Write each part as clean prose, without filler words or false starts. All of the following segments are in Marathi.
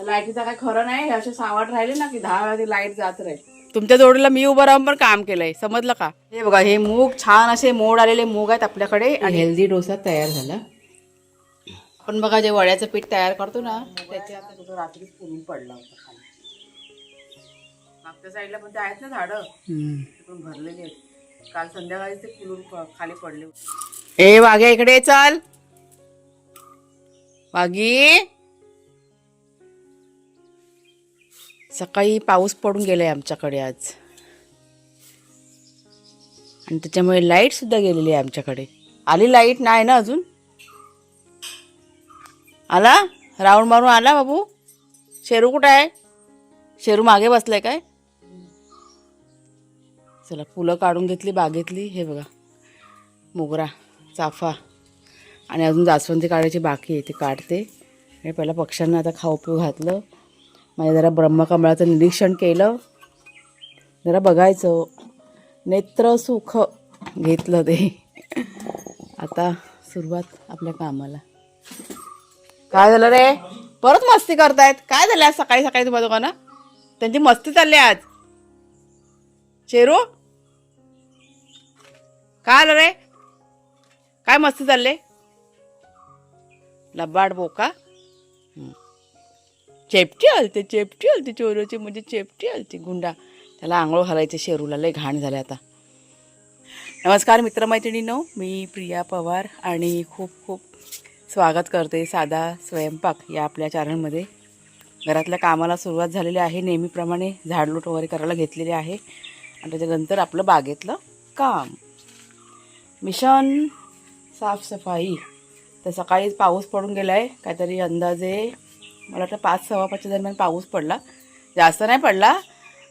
लाईटीचा काय खरं नाही. असे सावट राहिले ना की 10 वेळा ती लाईट जात राहील. तुमच्या जोडीला मी उभं राहून पण काम केलंय, समजलं का? हे बघा, हे मूग छान असे मोड आलेले मूग आहेत आपल्याकडे आणि हेल्दी डोसा तयार झाला. आपण बघा जे वड्याचं पीठ तयार करतो ना त्याचे आता तुझं रात्रीच फुलून पडला होता खाली. मागच्या साईडला पण ते आहेत ना झाडं, पण भरलेली आहेत. काल संध्याकाळी ते फुलून खाली पडले. ए वाघ्या इकडे चल. वाघी, सकाळी पाऊस पडून गेलाय आमच्याकडे आज आणि त्याच्यामुळे लाईट सुद्धा गेलेली आहे आमच्याकडे. आली लाईट नाही ना अजून. आला राऊंड मारून आला बाबू. शेरू कुठं आहे? शेरू मागे बसलाय काय? चला फुलं काढून घेतली बागेतली. हे बघा मोगरा, चाफा आणि अजून जास्वंदी काढायची बाकी आहे, ते काढते. आणि पहिला पक्ष्यांना आता खाऊ पिऊ घातलं. माझ्या जरा ब्रह्मकमळाचं निरीक्षण केलं, जरा बघायचं, नेत्र सुख घेतलं ते. आता सुरुवात आपल्या कामाला. काय झालं रे? परत मस्ती करतायत? काय झालं आज सकाळी सकाळी तुम्हा दोघांना? त्यांची मस्ती चालली आज. शेरू काय आलं रे? काय मस्ती चालले? लबाड बोका. चेपटी आलते चोरोची, म्हणजे चेपटी आलती गुंडा. त्याला आंघोळ घालायचे शेरूला, लय घाण झाले आता. नमस्कार मित्रमैत्रिणींनो, मी प्रिया पवार आणि खूप खूप स्वागत करते साधा स्वयंपाक या आपल्या चॅनलमध्ये. घरातल्या कामाला सुरुवात झालेली आहे. नेहमीप्रमाणे झाडलोट वगैरे करायला घेतलेले आहे आणि त्याच्यानंतर आपलं बागेतलं काम, मिशन साफसफाई. तर सकाळीच पाऊस पडून गेला आहे, काहीतरी अंदाजे मला वाटतं 5-5:15 दरम्यान पाऊस पडला. जास्त नाही पडला,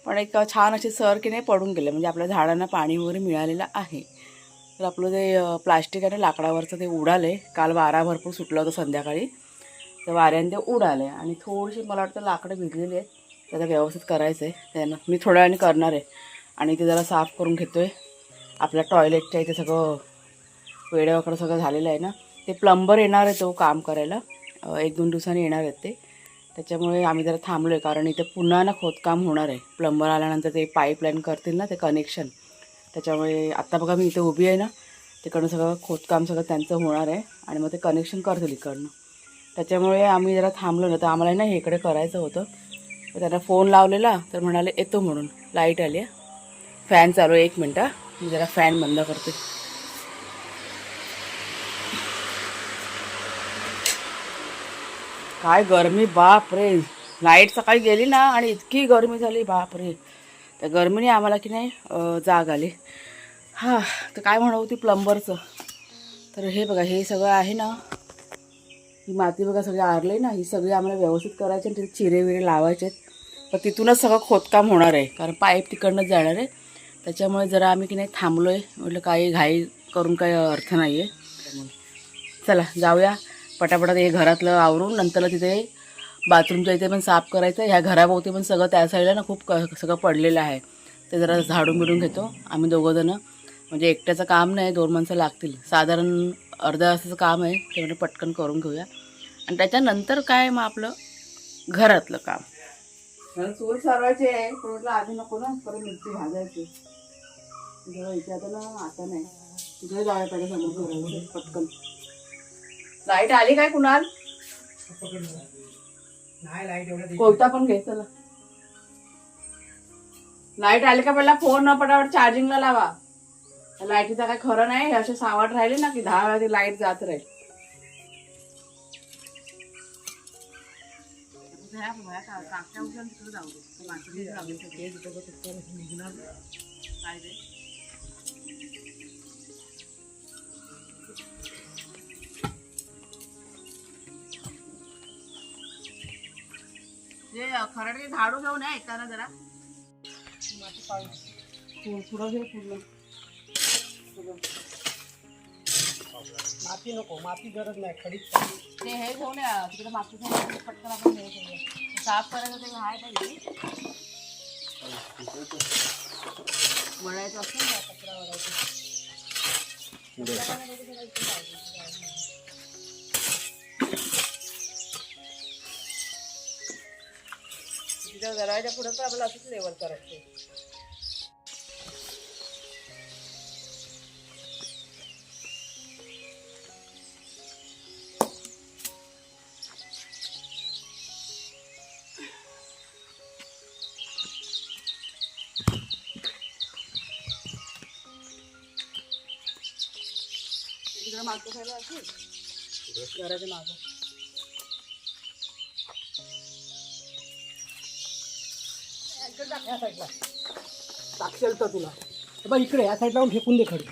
पण एक छान अशी सर की नाही पडून गेले, म्हणजे आपल्या झाडांना पाणी वगैरे मिळालेलं आहे. तर आपलं जे प्लास्टिक आहे ना लाकडावरचं ते उडालं आहे. काल वारा भरपूर सुटला होता संध्याकाळी, तर वाऱ्याने ते उडाले आणि थोडीशी मला वाटतं लाकडं भिजलेली आहेत. त्याला व्यवस्थित करायचं आहे, त्यानं मी थोड्या वेळाने करणार आहे. आणि ते जरा साफ करून घेतो आहे. आपल्या टॉयलेटच्या इथे सगळं वेड्या वगैरे सगळं झालेलं आहे ना. ते प्लंबर येणार आहे तो काम करायला, 1-2 दिवसांनी येणार आहेत ते. त्याच्यामुळे आम्ही जरा थांबलो आहे, कारण इथे पुन्हा ना खोदकाम होणार आहे. प्लंबर आल्यानंतर ते पाईपलाईन करतील ना ते कनेक्शन. त्याच्यामुळे आत्ता बघा मी इथे उभी आहे ना, तिकडनं सगळं खोदकाम सगळं त्यांचं होणार आहे आणि मग ते कनेक्शन करतील इकडनं. त्याच्यामुळे आम्ही जरा थांबलो ना, तर आम्हाला ना हे इकडे करायचं होतं. तर त्यांना फोन लावलेला तर म्हणाले येतो म्हणून. लाईट आली आहे, फॅन चालू आहे. 1 मिनटं मी जरा फॅन बंद करते. काय गरमी, बाप रे. लाईट सकाळी गेली ना आणि इतकी गरमी झाली, बाप रे. त्या गरमीने आम्हाला की नाही जाग आली. हां, तर काय म्हणत होती प्लंबरचं. तर हे बघा, हे सगळं आहे ना, ही माती बघा सगळी आरली ना, ही सगळी आम्हाला व्यवस्थित करायची आणि तिथे चिरे विरे लावायचे. तर तिथूनच सगळं खोदकाम होणार आहे, कारण पाईप तिकडनंच जाणार आहे. त्याच्यामुळे जरा आम्ही की नाही थांबलो आहे. म्हटलं काही घाई करून काही अर्थ नाही आहे. चला जाऊया पटापटात हे घरातलं आवरून. नंतर तिथे बाथरूमच्या इथे पण साफ करायचं. ह्या घराभोवती पण सगळं त्या साईडला ना खूप सगळं पडलेलं आहे, ते जरा झाडून बिडून घेतो आम्ही दोघंजणं. म्हणजे एकट्याचं काम नाही, 2 माणसं लागतील. साधारण अर्ध्या तासाचं काम आहे, ते म्हणजे पटकन करून घेऊया. आणि त्याच्यानंतर काय मग आपलं घरातलं काम. मला चूल सारवायची आहे, पण म्हटलं आधी नको ना, परत मिरची भाजायची. इथे आता ना, आता नाही, तिकडे जाऊया पाहिजे समोर करायचं पटकन. लाईट आली काय कुणाल? कोयता पण घे. चला लाईट आली का पहिला फोन पटापट चार्जिंगला लावा. लाईटीचा काय खरं नाही. असे सावट राहिले ना की 10 वेळा ती लाईट जात राहील. खरडे झाडू घेऊन या येताना जरा. थोडं घे पूर्ण. माती नको, माती गरज नाही, खडी. ते हे घेऊन या तिकडे माती पटकन आपण हे करूया. साफ करायचं ते आहे पाहिजे. वळायचं असतं ना कचरा वळायचं. तिच्या दरवाजा पुढे तर आपल्याला असंच लेवल करायचं. मागचं खायला असेल घराच्या मागं या साईडला टाकशेल तर तुला बघ इकडे या साईडला फेकून दे खडी.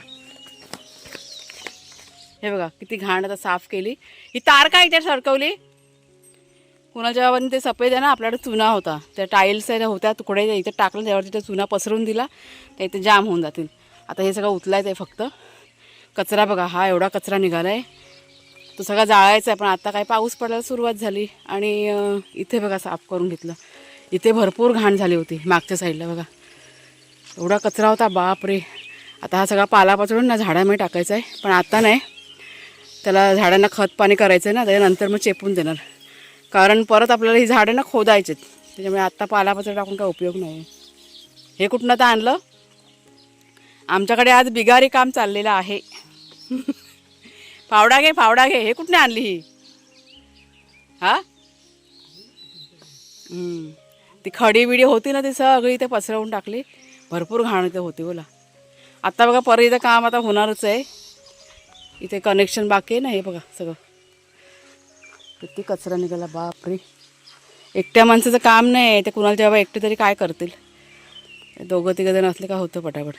हे बघा किती घाण आता साफ केली. ही तार काय इथे सरकवली कुणाच्या बाबांनी ते सफेद आहे ना आपल्याकडे चुना होता त्या टाईल्स होत्या तुकडे इथे टाकलं त्यावरती ते चुना पसरून दिला त्या इथे जाम होऊन जातील. आता हे सगळं उचलायचं आहे फक्त. कचरा बघा हा एवढा कचरा निघाला आहे तो सगळा जाळायचा आहे पण आता काय पाऊस पडायला सुरुवात झाली आणि इथे बघा साफ करून घेतलं. इथे भरपूर घाण झाली होती मागच्या साईडला बघा एवढा कचरा होता बापरे. आता हा सगळा पालापाचोळून ना झाडामध्ये टाकायचा आहे पण आता नाही त्याला झाडांना खत पाणी करायचं आहे ना त्याच्यानंतर मग चेपून देणार कारण परत आपल्याला ही झाडं ना खोदायचेत त्याच्यामुळे आत्ता पालापाचोळा टाकून काय उपयोग नाही. हे कुठनं तर आणलं आमच्याकडे आज बिगारी काम चाललेलं आहे. फावडा घे हे कुठने आणली ही हा ती खडी बिडी होती ना ती सगळी इथे पसरवून टाकली. भरपूर घाण इथे होती बोला. आता बघा परत इथं काम आता होणारच आहे. इथे कनेक्शन बाकी आहे ना हे बघा सगळं किती कचरा निघाला बापरे. एकट्या माणसाचं काम नाही ते कुणाला जेव्हा एकटे तरी काय करतील. दोघं तिघं जण असले का होतं पटापट.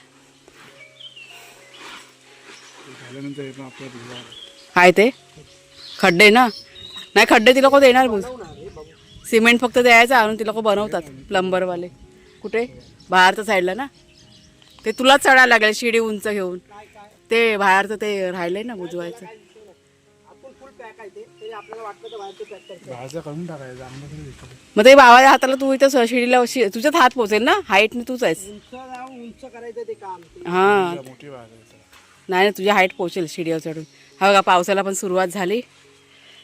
काय ते खड्डे ना नाही खड्डे ती लोक देणार बोल. सिमेंट फक्त द्यायचं आणून ती लोक बनवतात प्लंबरवाले. कुठे बाहेरच्या साईडला ना ते तुलाच चढायला लागेल शिडी उंच घेऊन. ते बाहेरचं ते राहिलंय ना बुजवायचं. मग ते बाबाच्या हाताला तू इथं शिडीला तुझ्याच हात पोचेल ना हाईटने तूच आहेस. हां नाही तुझ्या हाईट पोचेल शिडीवर चढून. हा बघा पावसाला पण सुरुवात झाली.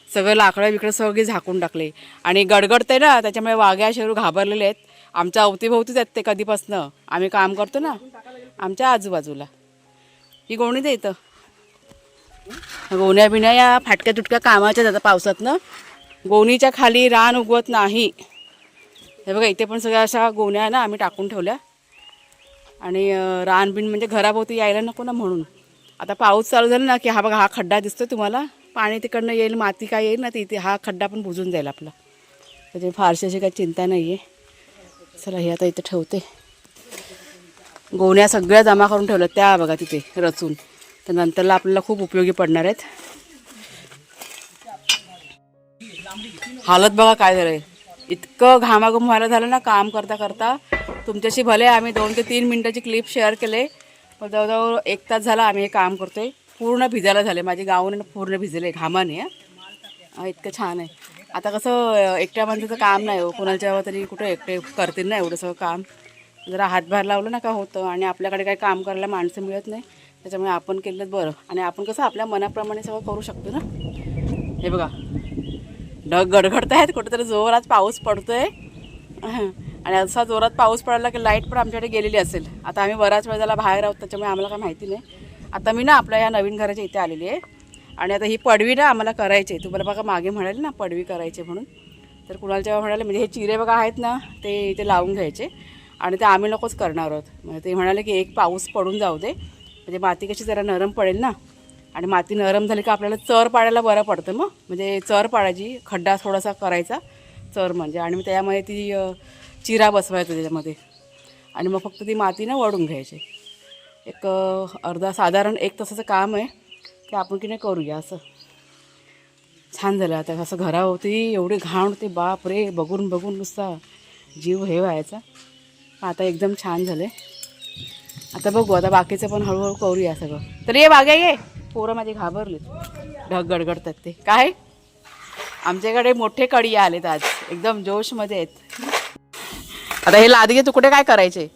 सगळं लाकडं बिकडं सगळी झाकून टाकले आणि गडगडते ना त्याच्यामुळे वाघ्या शेरू घाबरलेले आहेत. आमच्या अवतीभोवतीच आहेत ते कधीपासनं आम्ही काम करतो ना आमच्या आजूबाजूला. ही गोणी दे इथं गोण्या बिण्या या फाटक्या तुटक्या कामाच्या जातात पावसातनं. गोणीच्या खाली रान उगवत नाही. हे बघा इथे पण सगळ्या अशा गोण्या ना आम्ही टाकून ठेवल्या आणि रान बिन म्हणजे घराभोवती यायला नको ना म्हणून. आता पाऊस चालू झाला ना की हा बघा हा खड्डा दिसतो तुम्हाला पाणी तिकडनं येईल माती काय येईल ना तिथे हा खड्डा पण बुजून जाईल आपला. त्याची फारशी अशी काही चिंता नाही आहे. चला हे आता इथे ठेवते. गोण्या सगळ्या जमा करून ठेवल्या त्या बघा तिथे रचून तर नंतरला आपल्याला खूप उपयोगी पडणार आहेत. हालत बघा काय झालंय इतकं घामाघूम व्हायला झालं ना काम करता करता. तुमच्याशी भले आम्ही 2 ते 3 मिनटाची क्लिप शेअर केले पण जवळजवळ 1 तास झाला आम्ही हे काम करतोय. पूर्ण भिजायला झाले माझे गाऊन पूर्ण भिजले घामाने. इतकं छान आहे. आता कसं एकट्या माणसाचं काम नाही हो कोणाच्या तरी कुठं एकटे करतील ना एवढं सगळं काम. जरा हातभार लावलं ना का होतं आणि आपल्याकडे काही काम करायला माणसं मिळत नाही त्याच्यामुळे आपण केलंच बरं. आणि आपण कसं आपल्या मनाप्रमाणे सगळं करू शकतो ना. हे बघा ढग गडगडत आहेत कुठेतरी जोरात पाऊस पडतोय आणि असा जोरात पाऊस पडायला की लाईट पण आमच्याकडे गेलेली असेल. आता आम्ही बराच वेळ झाला बाहेर आहोत त्याच्यामुळे आम्हाला काय माहिती नाही. आता मी ना आपल्या या नवीन घराच्या इथे आलेली आहे आणि आता ही पडवी ना आम्हाला करायची आहे. तुम्हाला बघा मागे म्हणाले ना पडवी करायची म्हणून तर कुणाला जेव्हा म्हणाले म्हणजे हे चिरे बघा आहेत ना ते इथे लावून घ्यायचे आणि ते आम्ही लोकच करणार आहोत. म्हणजे ते म्हणाले की एक पाऊस पडून जाऊ दे म्हणजे माती कशी जरा नरम पडेल ना आणि माती नरम झाली का आपल्याला चर पाडायला बरं पडतं. मग म्हणजे चर पाडायची खड्डा थोडासा करायचा चर म्हणजे आणि मग त्यामध्ये ती चिरा बसवायचा त्याच्यामध्ये आणि मग फक्त ती माती ना वळून घ्यायची. एक साधारण 1 तासाचं काम आहे की आपण की नाही करूया असं. छान झालं आता असं घरावरती एवढी घाण होती बाप रे बघून बघून नुसता जीव हे व्हायचा. आता एकदम छान झालं. आता बघू आता बाकीचं पण हळूहळू करूया सगळं. तर ये बाग्या ये पोरं माझी घाबरले ढग गडगडतात ते काय. आमच्याकडे मोठे कडिया आलेत आज एकदम जोशमध्ये आहेत. आता हे लादीचे तुकडे काय करायचे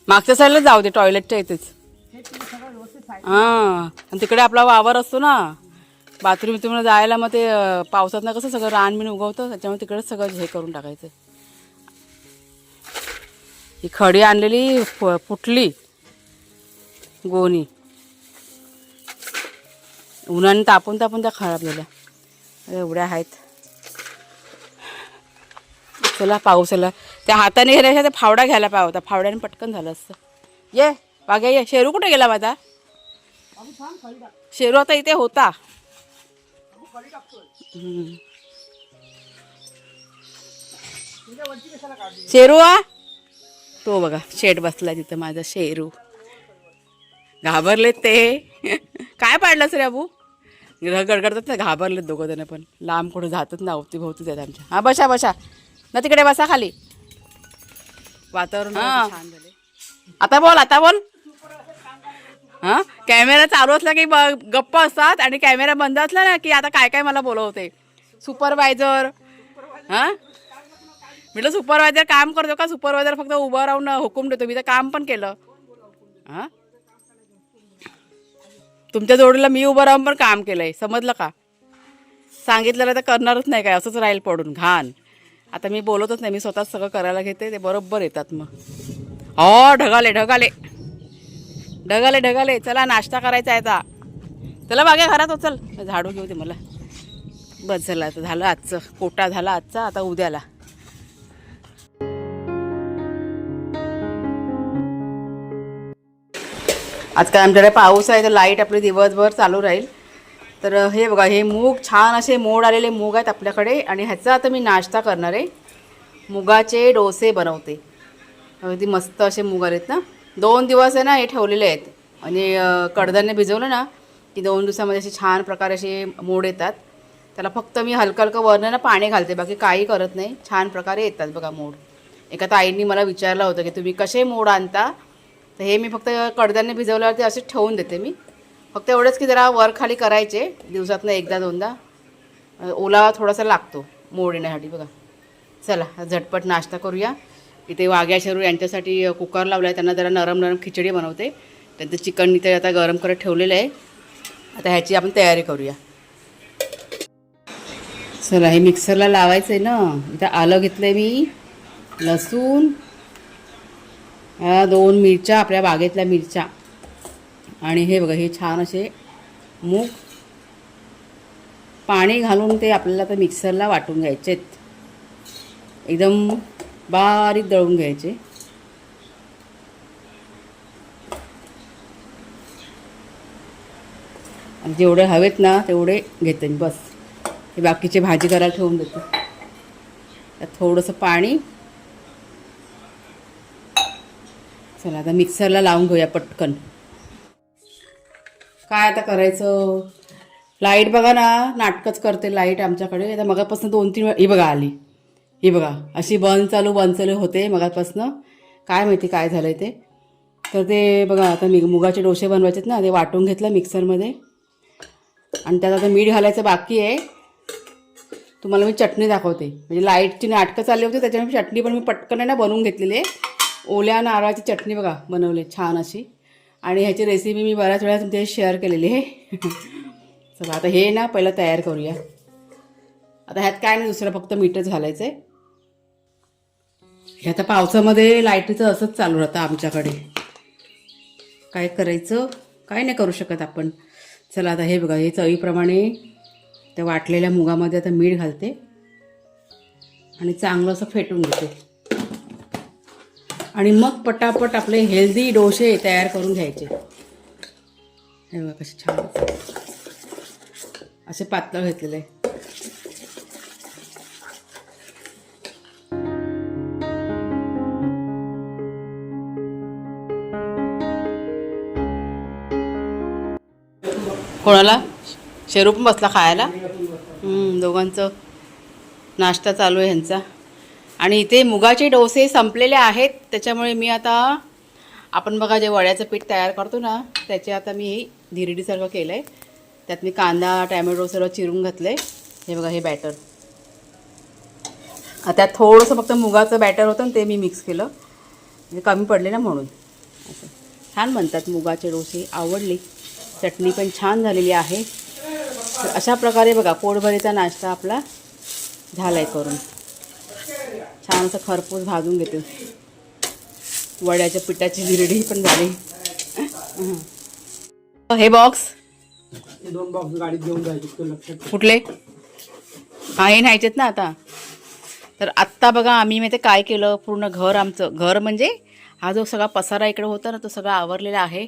मागच्या साईडला जाऊ दे टॉयलेटच्या इथेच. हां आणि तिकडे आपला वावर असतो ना बाथरूम तुम्हाला जायला मग ते पावसातनं कसं सगळं रानबिण उगवतं, त्याच्यामुळे तिकडेच सगळं हे करून टाकायचं. ही खडी आणलेली फुटली गोणी, उन्हाने तापून तापून त्या खराब झाल्या. एवढ्या आहेत. चला पाऊस आला. त्या हाताने घेण्याच्या त्या फावडा घ्यायला पाहिजे होता, फावड्याने पटकन झालं असतं. ये बाग्या ये. शेरू कुठे गेला माझा? शेरू आता इथे होता. शेरू तो बघा शेट बसला तिथं माझा शेरू. घाबरलेत ते. काय पाडलंस रे अबू? गडगडतात ना, घाबरलेत दोघं जण, पण लांब कुठं जातच ना, अवती भोवतीच आहेत आमच्या. हा बसा बसा ना, तिकडे बसा खाली. वातावरण छान झाले. आता बोल आता बोल. हां कॅमेरा चालू असला की गप्प असतात, आणि कॅमेरा बंद असला ना की आता काय काय मला बोलवते. सुपरवायझर. हां म्हटलं सुपरवायझर काम करतो का? सुपरवायझर फक्त उभं राहून हुकूम देतो, मी तर काम पण केलं. हां तुमच्या जोडीला मी उभं राहून पण काम केलंय, समजलं का? सांगितलेलं तर करणारच नाही काय, असंच राहील पडून घाण. आता मी बोलतच नाही, मी स्वतःच सगळं करायला घेते, ते बरोबर येतात मग. हो ढगाले ढगाले ढगाले ढगाले. चला नाश्ता करायचा आहे आता. चला बागे घरात हो, चल झाडू घेऊ दे मला. बस झालं आता, झालं आजचं कोटा झाला आजचा. आता उद्याला आज काय आमच्याकडे पाऊस आहे, तर लाईट आपली दिवसभर चालू राहील. तर हे बघा, हे मूग छान असे मोड आलेले मूग आहेत आपल्याकडे, आणि ह्याचा आता मी नाश्ता करणार आहे. मुगाचे डोसे बनवते. अगदी मस्त असे मूग आलेत ना. 2 दिवस आहे ना हे ठेवलेले आहेत, आणि कडधान्य भिजवलं ना की 2 दिवसामध्ये असे छान प्रकारे असे मोड येतात. त्याला फक्त मी हलकं हलकं वरनं ना पाणी घालते, बाकी काही करत नाही. छान प्रकारे येतात बघा मोड. एका ताईंनी मला विचारलं होतं की तुम्ही कसे मोड आणता, तर हे मी फक्त कडधान्य भिजवल्यावरती असे ठेवून देते मी. फक्त एवढंच की जरा वर खाली करायचे दिवसातनं एकदा दोनदा. ओलावा थोडासा लागतो मोड येण्यासाठी बघा. चला झटपट नाश्ता करूया. इथे वाघ्या शेरू यांच्यासाठी कुकर लावला आहे, त्यांना जरा नरम नरम खिचडी बनवते. त्यांचं चिकन इथे आता गरम करत ठेवलेलं आहे. आता ह्याची आपण तयारी करूया. चला हे मिक्सरला लावायचं आहे ना. इथं आलं घेतलं आहे मी, लसूण, 2 मिरच्या आपल्या बागेतल्या मिरच्या, आणि हे बघा हे छान असे मूग पाणी घालून ते आपल्याला आता मिक्सरला वाटून घ्यायचे आहेत. एकदम बारीक दळून घ्यायचे. आणि जेवढे हवेत ना तेवढे घेते बस. हे बाकीचे भाजी करायला ठेवून देते. त्यात थोडंसं पाणी. चला आता मिक्सरला लावून घेऊया पटकन. काय आता करायचं, लाईट बघा ना नाटकच करते लाईट आमच्याकडे. आता मगापासून 2-3 वेळा ही बघा आली. ही बघा अशी बंद चालू होते मगापासून. काय माहिती काय झालं आहे ते. तर ते बघा आता मुगाचे डोसे बनवायचेत ना, ते वाटून घेतलं मिक्सरमध्ये, आणि त्यात आता मीठ घालायचं बाकी आहे. तुम्हाला मी चटणी दाखवते. म्हणजे लाईटची नाटकं चालली होती, त्याच्यामुळे चटणी पण मी पटकन आहे ना बनवून घेतलेली आहे. ओल्या नारळाची चटणी बघा बनवली छान अशी, आणि ह्याची रेसिपी मी बऱ्याच वेळा तुमच्याशी शेअर केलेली आहे. चला आता हे ना पहिलं तयार करूया. आता ह्यात काय नाही दुसरं, फक्त मीठच घालायचं आहे. हे आता पावसामध्ये लाईटीचं असंच चालू राहतं आमच्याकडे. काय करायचं, काय नाही करू शकत आपण. चला आता हे बघा हे चवीप्रमाणे त्या वाटलेल्या मुगामध्ये आता मीठ घालते, आणि चांगलं असं फेटून घेते, आणि मग पटापट आपले हेल्दी डोसे तयार करून घ्यायचे. हे बघा कसे छान असे पातळ घेतलेले आहे. कोणाला? शेरू पण बसला खायला. दोघांचं नाश्ता चालू आहे ह्यांचा. आणि इथे मुगाचे डोसे संपलेले आहेत, त्याच्यामुळे मी आता आपण बघा जे वड्याचं पीठ तयार करतो ना त्याचे आता मी धिरडीसारखं केलं आहे. त्यात मी कांदा टॅमॅटो सर्व चिरून घातलं आहे. हे बघा हे बॅटर. त्यात थोडंसं फक्त मुगाचं बॅटर होतं ना ते मी मिक्स केलं, म्हणजे कमी पडले ना म्हणून. असं छान बनतात मुगाचे डोसे, आवडले. चटणी पण छान झालेली आहे. तर अशा प्रकारे बघा पोटभरीचा नाश्ता आपला झालाय करून. छान असं खरपूस भाजून घेते. वड्याच्या पिठाची गिरडी पण झाली. हे बॉक्स हे 2 बॉक्स गाडीत घेऊन जायचे तो लक्षात ठेव. कुठले? हा हे न्यायचेत ना आता. तर आत्ता बघा आम्ही माहिती काय केलं, पूर्ण घर आमचं घर म्हणजे हा जो सगळा पसारा इकडे होता ना तो सगळा आवरलेला आहे.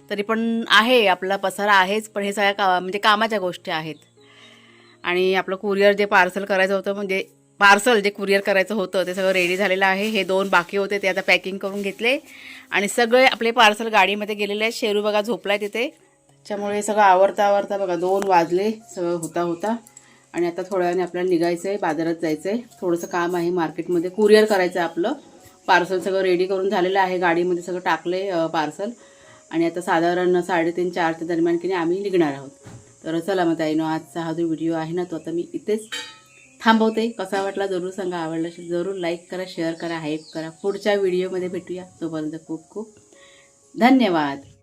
तरी पण आहे आपला पसारा आहेच, पण हे सगळ्या म्हणजे कामाच्या गोष्टी आहेत. आणि आपलं कुरिअर जे पार्सल करायचं होतं, म्हणजे पार्सल जे कुरिअर करायचं होतं ते सगळं रेडी झालेलं आहे. हे 2 बाकी होते ते आता पॅकिंग करून घेतले आणि सगळे आपले पार्सल गाडीमध्ये गेलेले आहेत. शेरू बघा झोपलाय तिथे. त्याच्यामुळे सगळं आवरता बघा 2 वाजले सगळं होता. आणि आता थोड्या वेळाने आपल्याला निघायचं आहे, बाजारात जायचं आहे. थोडंसं काम आहे मार्केटमध्ये, कुरिअर करायचं आहे आपलं. पार्सल सगळं रेडी करून झालेलं आहे, गाडीमध्ये सगळं टाकले पार्सल. आणि आता साधारण 3:30-4च्या दरम्यान की नाही आम्ही निघणार आहोत. तर चला मग ताईनो, आजचा हा जो व्हिडिओ आहे ना तो आता मी इथेच थांबवते. कसा वाटला जरूर सांगा, आवडला असेल जरूर लाईक करा, शेअर करा, हाईप करा. पुढच्या व्हिडिओमध्ये भेटूया. तोपर्यंत खूप खूप धन्यवाद.